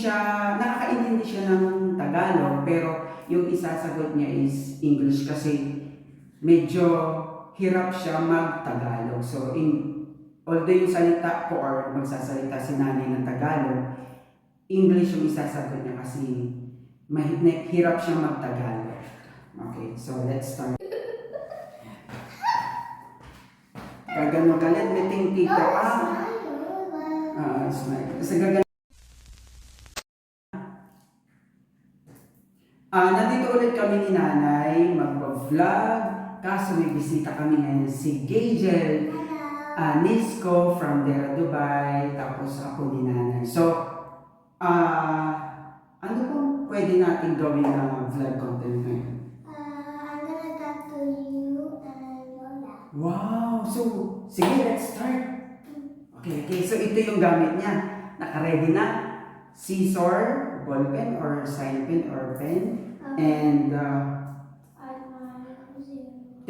nakakaintindi siya ng Tagalog, pero yung isasagot niya is English kasi medyo hirap siya mag-Tagalog. So, although yung salita ko or magsasalita si nanay ng Tagalog, English yung isasagot niya kasi hirap siya mag-Tagalog. Okay, so let's start. Gagano ka let me think tito. Smile. Kasi gagano. Nandito ulit kami ni nanay, mag-vlog. Kaso may bisita kami ngayon si Gagel Nisco from Dera, Dubai. Tapos ako ni nanay. So, ano bang pwede natin gawin na vlog content ngayon? I'm gonna talk to you and Lola. Wow! So, sige, let's start. Okay. So ito yung gamit niya. Naka-ready na. Scissor, ball pen, or sign pen, or pen. And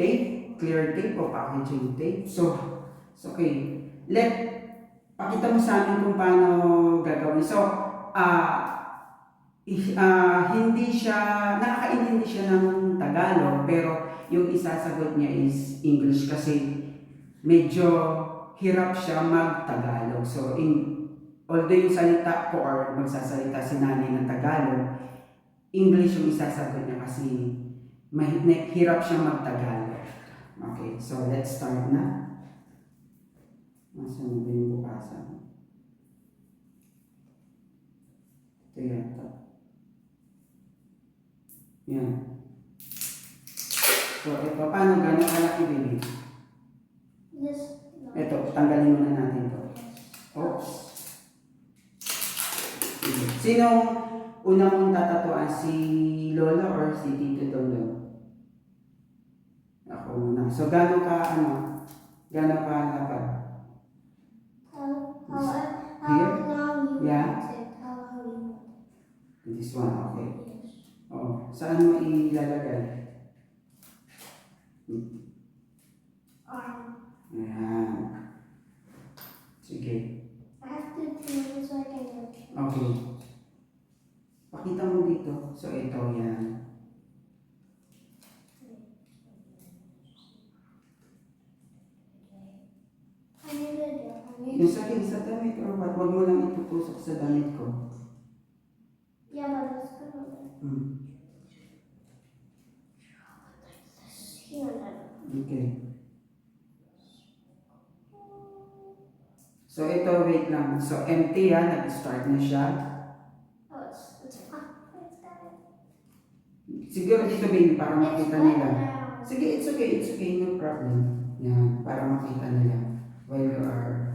tape, clear tape o packaging tape. So okay. Pakita mo sa amin kung paano gagawin. So, hindi siya, nakakaintindi siya ng Tagalog, pero yung isasagot niya is English kasi medyo hirap siya mag-Tagalog. So, although yung salita ko or magsasalita si nanay ng Tagalog, English yung isasagot niya kasi hirap siya mag-Tagalog. Okay, so let's start na. Nasaan ba yung bukasan? Ito yata. Yan. So, ito, paano gano'ng kalaki baby? Ito, tanggalin muna natin ito. Oops. Sinong una mong tatatuan, si Lola or si Tito Dondon? Ako muna. So, gano'n ka lapad? Here? Yeah? This one, okay. Oh, saan mo ilalagay? Ayan. Sige. Okay. Pakita mo dito. So, ito yan. Yung sa damit or what? Huwag mo lang itutusok sa damit ko. Yeah, but let's put it on. Okay. So, ito, wait lang. So, empty yan. Nag-start na siya. Oh, it's fine. Siguro dito, baby, para makita nila. Sige, it's okay. No problem. Yan, para makita nila while you are...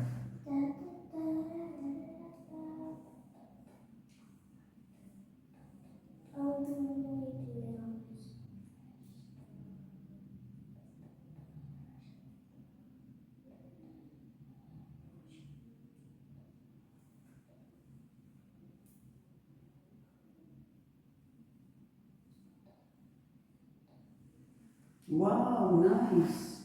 Wow, nice.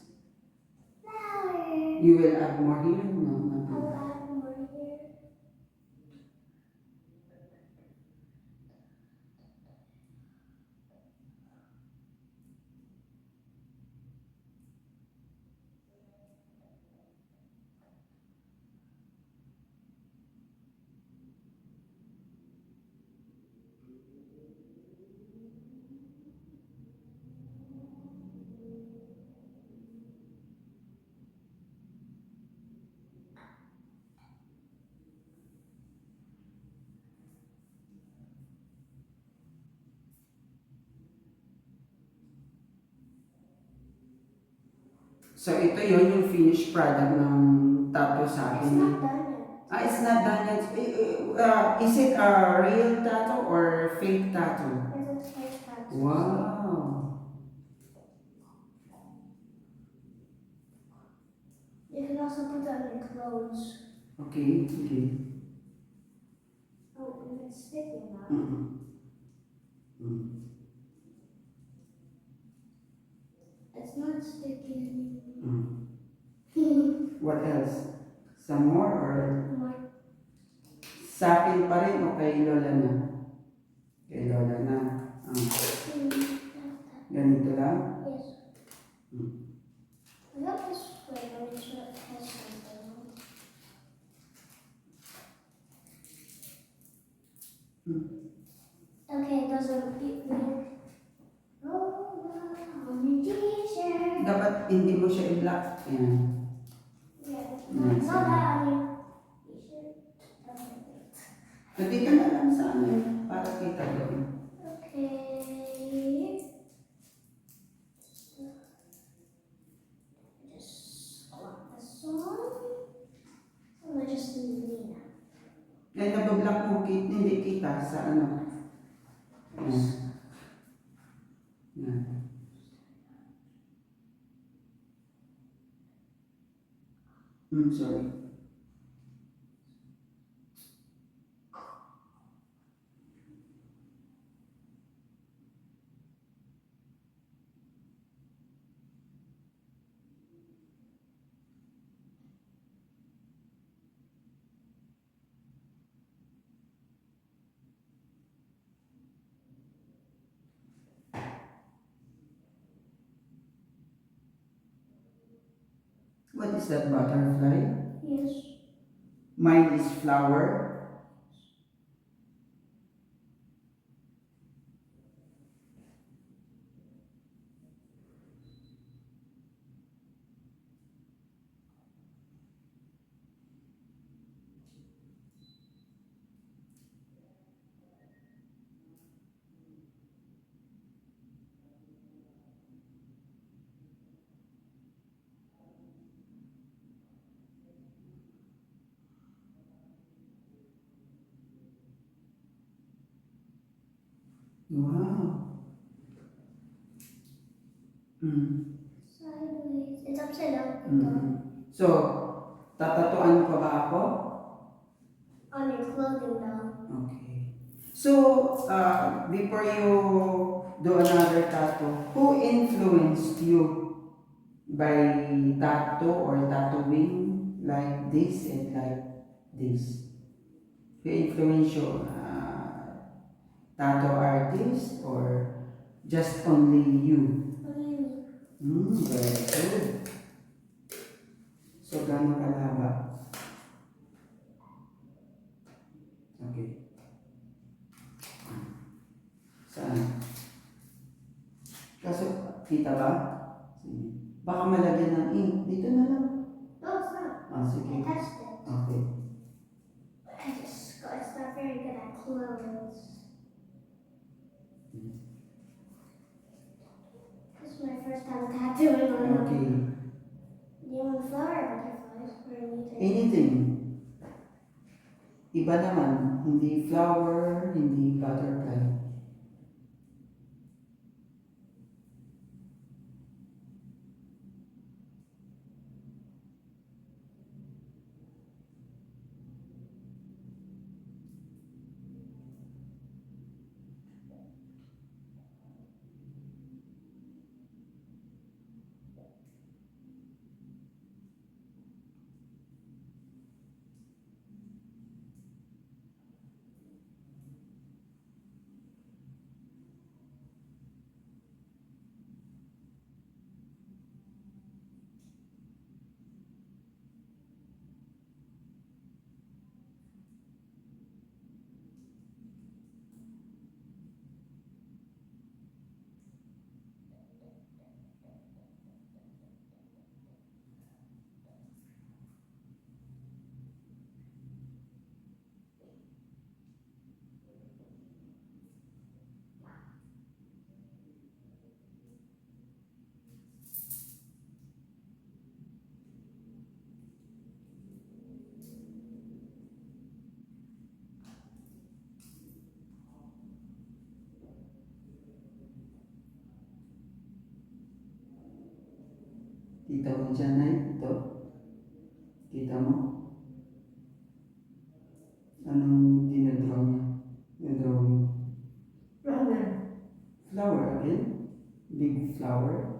You will add more here? No, nothing. I'll add more here. So, ito yon yung finished product ng tattoo sa It's akin. not done yet. It's not done yet. Is it a real tattoo or fake tattoo? It's a fake tattoo. Wow. You can also put that on your clothes. Okay. Oh, and it's sticky now. It's not sticky anymore. What else? Some more or? More. Sa akin pa rin o kay Lola na? Kay Lola na. Ah, ganito lang? Yes. Hmm. I got this way. I'm sure it has something. Hmm. Okay, it doesn't beat me. Oh, on your t-shirt. Dapat hindi mo siya i-block. Yan. Yeah. Yan, Not sige. that on your t-shirt. Okay, wait. Pwede ka na lang sa ano para kita doon. Okay. Just want this one. I'm gonna just leave it now. Yan, nabablock mo, hindi kita sa ano. Yan. Yan. Sorry. What is that butterfly? Yes. Mine is flower. Wow. Sideways. It's upside down. So, tatatuan pa ba ako? On your clothing now. Okay. So, before you do another tattoo, who influenced you by tattoo or tattooing like this and like this? Who influenced you? Tattoo artist or just only you? Very good. So, gano'ng kalaba? Okay. Saan? Kaso, kita ba? Sige. Baka malagyan ng ink. Dito na lang. No, it's not. Ah, sige. I touched it. Okay. It's not very good at clothes. This is my first time tattooing on them. Okay. Do you want flower or butterflies or anything? Anything. Iba naman. Hindi flower, hindi butterfly. Kita mo dyan na ito. Kita mo? Anong dinadraw niya? Drawing. Flower. Flower again? Big flower?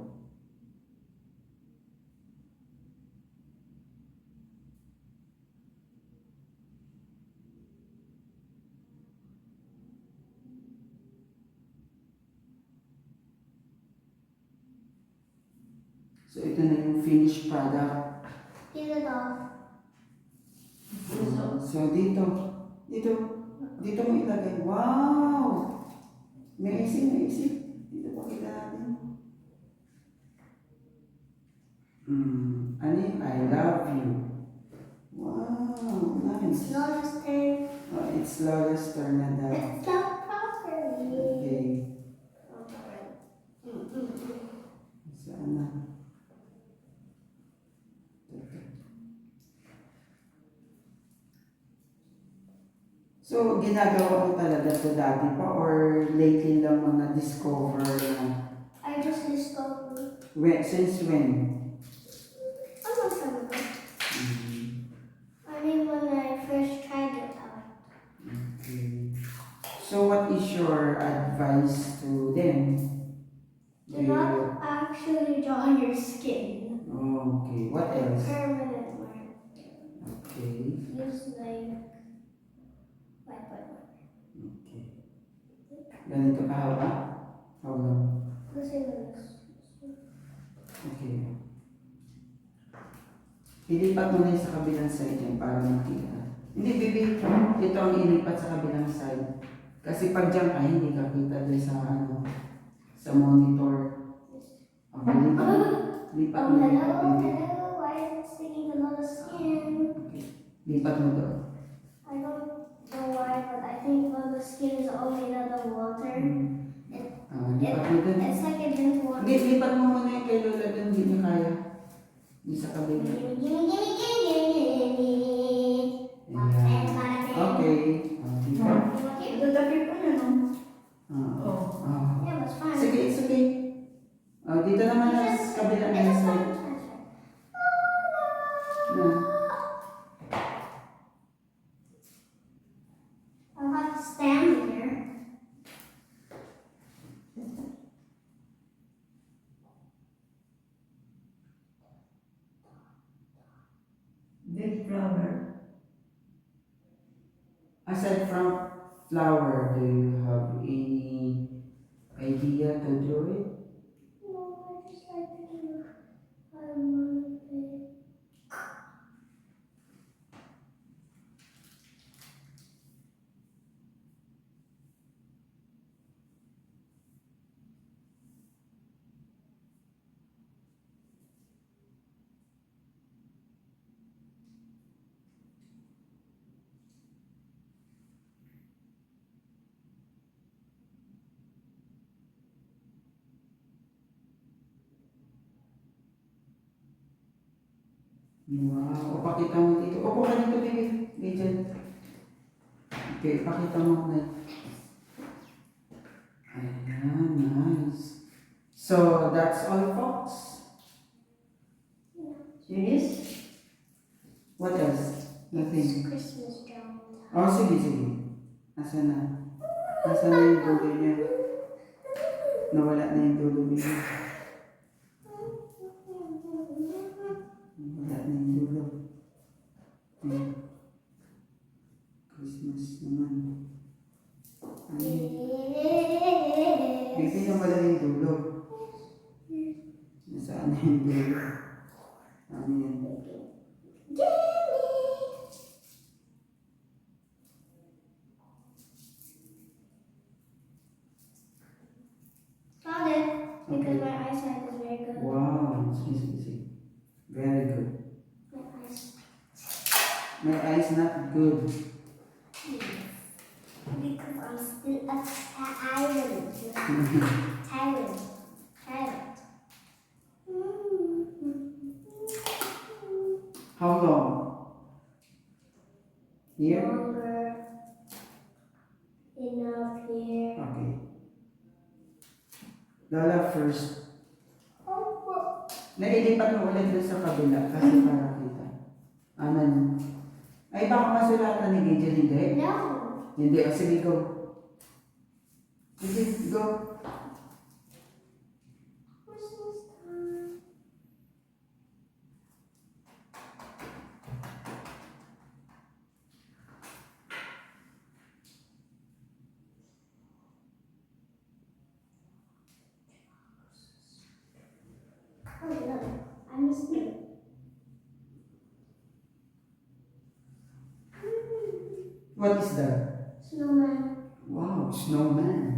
So, ito na yung finished product. Dito daw. So, dito mo ilagay. Wow! May isip. Dito pakita natin. Ano yung I love you? Wow, nice. Lola's turn. Oh, it's Lola's turn na daw. Let's go properly. Okay. Alright. Saan na? So, ginagawa mo talaga to dati pa or lately lang mo na-discover na? I just discovered. Since when? I'm not sure. I mean, when I first tried it out. Okay. So, what is your advice to them? Do not actually draw on your skin. Oh, okay. What else? Permanent mark. Okay. Use like what? Okay. Ganito kahaba? How long? Kasi this. Okay. Ilipat mo na yun sa kabilang side yan para makita. Hindi, baby. Ito ang ilipat sa kabilang side. Kasi pag dyan ka, hindi ka kita dyan sa monitor. Okay, lipat mo dito, baby. Hello. Why is it sticking to the skin? Okay. Lipat mo doon. I don't know why, but I think when the skin is only made out of water. Lipat mo doon. It's like it didn't water. Hindi, lipat mo muna yung kay Lola doon. Hindi niya kaya. Hindi sa kabila. Gimme. Ayan. Okay. Lipat. Dadapin pa niya, no? Yeah, that's fine. Sige, it's okay. Dito naman sa kabila na It's side. fine. Na. I'll have to stand here. Big flower. Aside from flower, do you have any idea to draw it? No, I just like to do. I want to. Wow. O, pakita mo dito. Opo ka dito, baby. Dito. Okay, pakita mo na. Ayan, nice. So, that's all, folks. Finish? What else? Nothing. Christmas drum. Oh, sige. Nasaan na? Nasaan na yung dulo niya? Nawala na yung dulo niya. Wala na yung dulo. Christmas naman. Ano yun? Baby, nawala yung dulo. Nasaan na yung dulo? Ano yan? Found it because my eyesight is very good. Wow, see. Very good. My eyes. My eyes not good. Because I'm still a tyrant. Tyrant. How long? Here? Longer. Enough here. Okay. Lola first. Nailipat mo ulit doon sa kabila kasi para kita. Ano? Ay, baka masulatan ni Gideon, hindi? No. Hindi. O, sige, go. Sige, go. Christmas time. Oh, no. What is that? Snowman. Wow, snowman.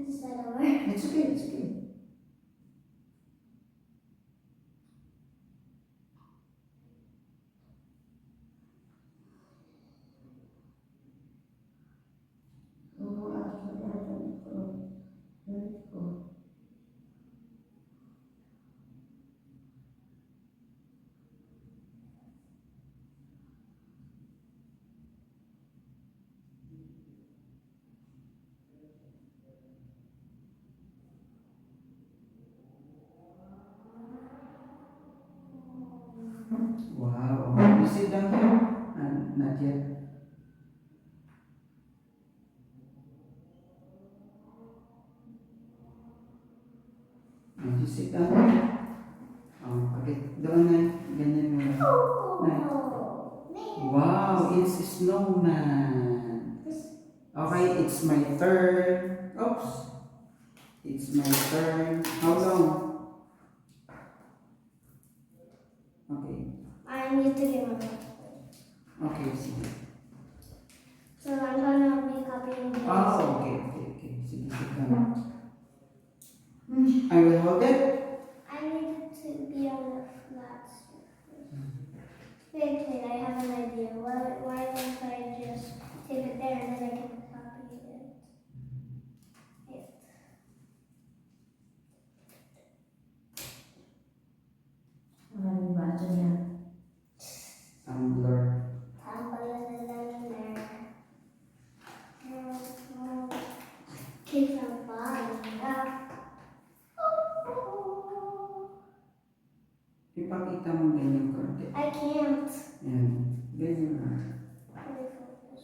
Is that a word? It's okay, it's okay. Oh, actually, I don't know. Very cool. Wow. You sit down here? Not yet. You sit down here. Oh, okay. Doon na. Ganyan mo. Oh, man. Wow, it's a snowman. Okay, it's my turn. Oops. It's my turn. How long? Okay. I need to get my Okay, sige. So I'm gonna be copying this. Okay. Sige, sit down. I will hold it. I need it to be on the flat surface. Wait, I have an idea. Why don't I just take it there and then I can copy it? Maraming basa niya. Tumbler. Kids are flying up. Ipakita mo ganyan konti. I can't. Yan. Ganyan na. Let me focus.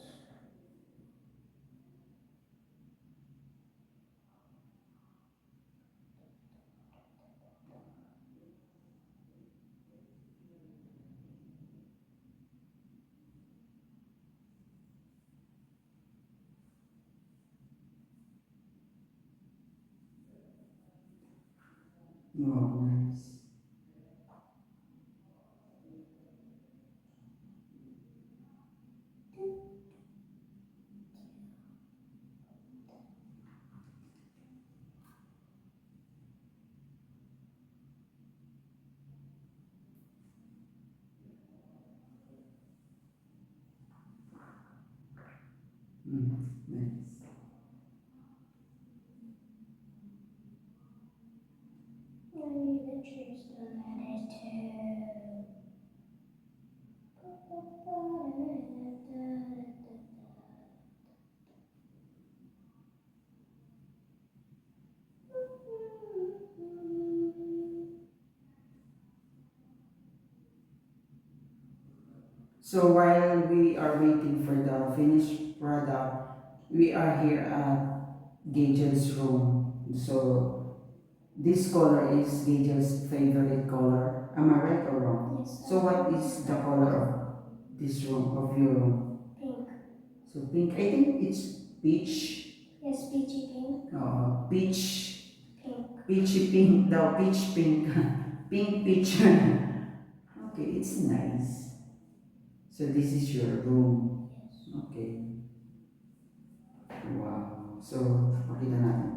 Wow, nice. Nice. I need the trees to let it too. So while we are waiting for the finished product, we are here at Gagel's room. So this color is Gagel's favorite color. Am I right or wrong? Yes. So what is the color of this room, of your room? Pink. So pink, I think it's peach. Yes, peachy pink. Peach, Pink. peachy pink, the peach pink, pink peach. Okay, it's nice. So this is your room. Yes. Okay. Wow. So, makita natin.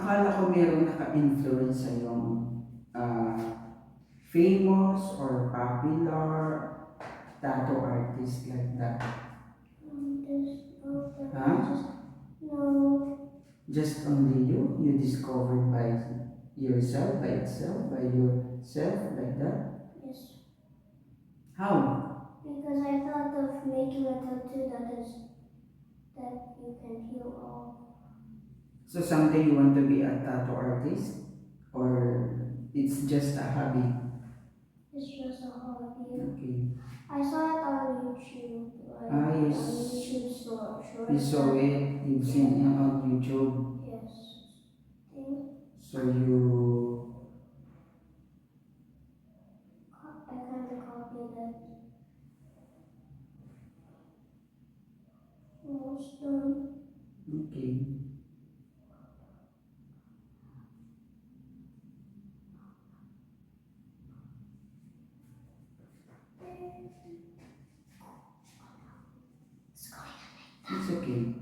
akala ko meron naka-influence sa yung famous or popular tattoo artist like that. This open. Huh? No. Just only you? You discovered by yourself, by itself, by yourself like that? Yes. How? Because I thought of making a tattoo that you can heal all. So someday you want to be a tattoo artist? Or it's just a hobby? It's just a hobby. Okay. I saw it on YouTube. Ah, yes. On YouTube short. You saw it, you've seen it on YouTube. Yes. Thing. So you... I kind of copied it. Almost done. Okay. It's okay.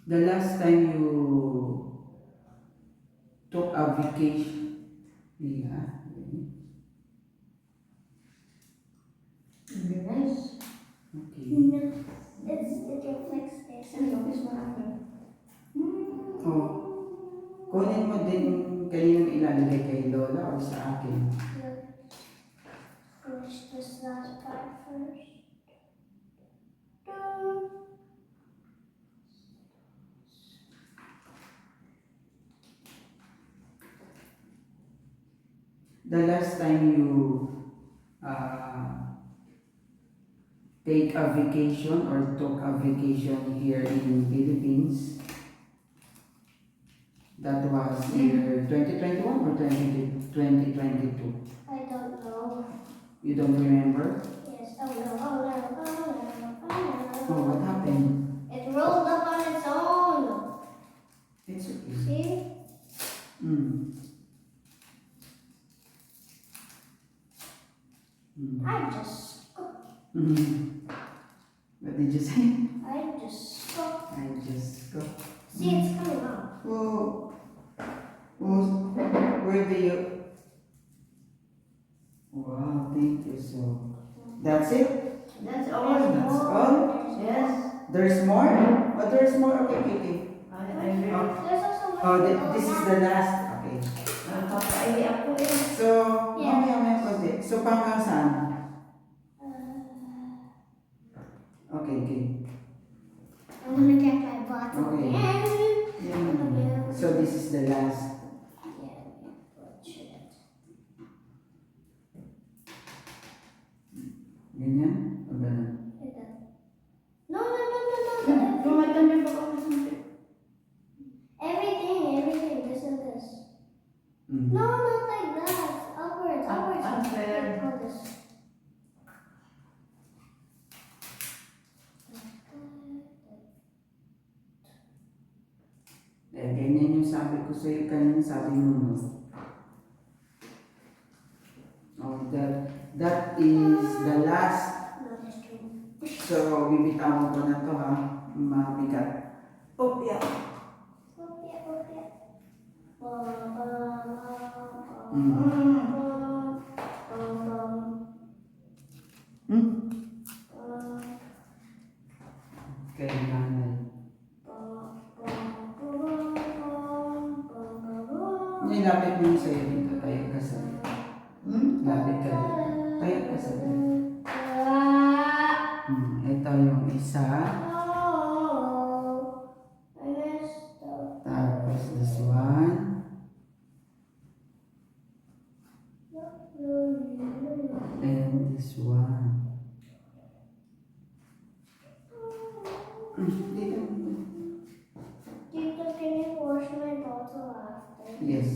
The last time you took a vacation, yeah. Very nice. Okay. No, it reflects this. And look, it's not after. Oh, kunin mo din kayo yung ilalagay kay Lola o sa akin. Finish this last part first. The last time you take a vacation or took a vacation here in Philippines, that was year 2021 or 2022? I don't know. You don't remember? Yes. Oh no. Oh no. Oh no. Oh no. Oh, what happened? It rolled up on its own. It's okay. See? Mm. Mm. I just. Mm. What did you say? I just. I just go. See, it's coming out. Oh, where do you? Wow, thank you so. That's it? That's That's all. all? Yes. There's more? Oh, there's more. Okay, okay, okay. I agree. There's also one. Oh, this is the last. Okay. Nakakaili ako eh. So, mamaya konti. So, pangkang saan? Okay, okay. I'm gonna get my bottle Okay. again. Yeah. So, this is the last. Yeah, butcher it. Ganyan? O ganun? Like that. No, no, no, no, no. Lumatan niyo ba ako sa Everything, this and this. Mm. No, not like that. Upwards, upwards. Upward. Like all this. Eh, ganyan yung sabi ko sa'yo kanina, sabi mo, no? Oh, that is the last. No, that's true. So, bibitawan ko na to, ha? Mabigat. Oh, yeah. Okay, okay. Ba, ba, ba, Mm. ba, ba, ba, Hmm? ba, Kay nanay. Nilapit mo yung sa'yo dito, tayo ka sa. Lapit ka dito. Tayo ka sa. Ito yung isa. Tapos this one. And this one. Dito. Tito, can you wash my bottle after? Yes.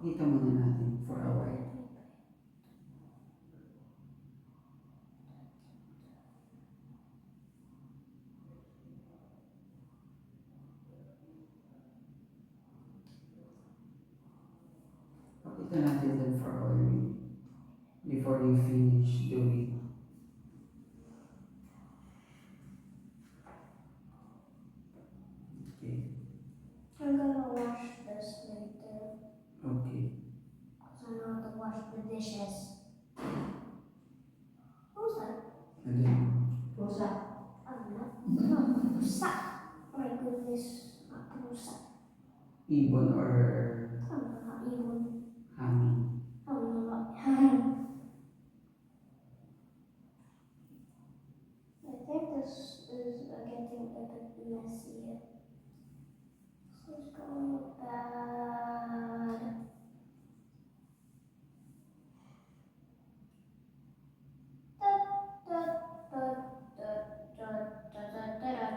Kita muna natin for a while. Pakita natin din for a while before you finish doing. Okay. I'm gonna wash this later. Okay. Because I know how to wash the dishes. Who's that? And then, Pusa. I don't know. Pusa. Oh my goodness. Not pusa. ibon or I don't know, not even. hangin. I don't know about I think this is getting a bit messy. This is going bad. Da, da, da, da, da, da, da, da, da.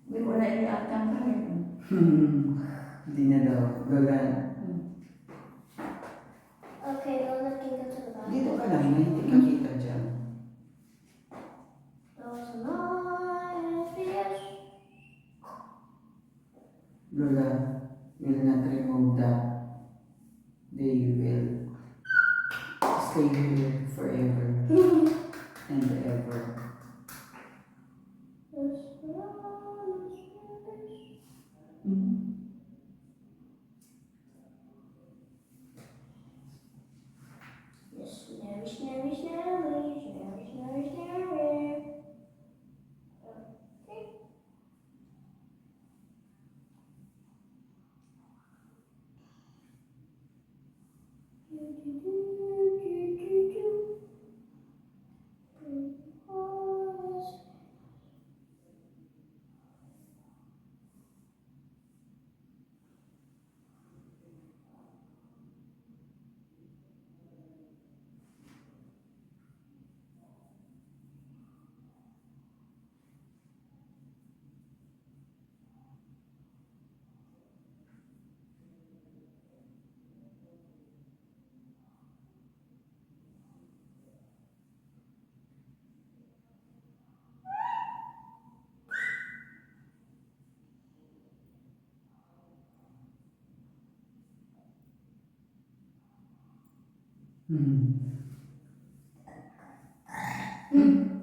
May wala yung atang kanin. Hindi na daw. Lola, Okay, Lola can go to the bathroom. dito ka lang na hindi ka kita dyan. Those are my fears. Lola will not remove that. They will stay here forever and ever. Snarry, snarry, snarry, snarry, snarry, snarry.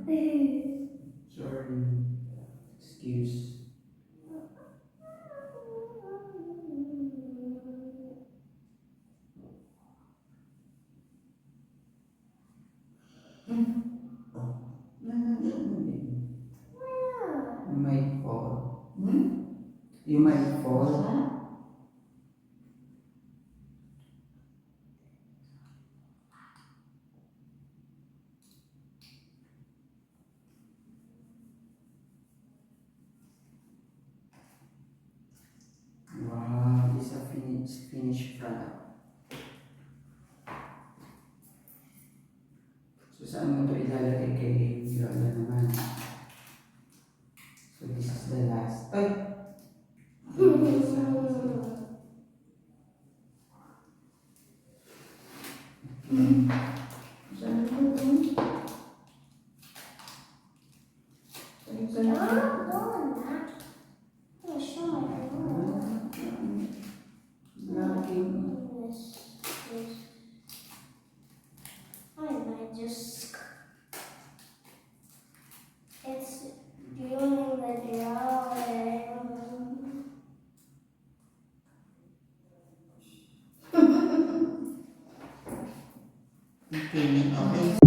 Okay. Sorry. Excuse. You might fall. You might fall. Pusa? Wow, it's a finished product. So saan mo ito ilalagay kay Lola naman? So this is the last. Ay! Saan ko ito? Saan ko na? Stop doing that. I'm gonna show my phone. Laging I might just. It's doing the drawing. okay.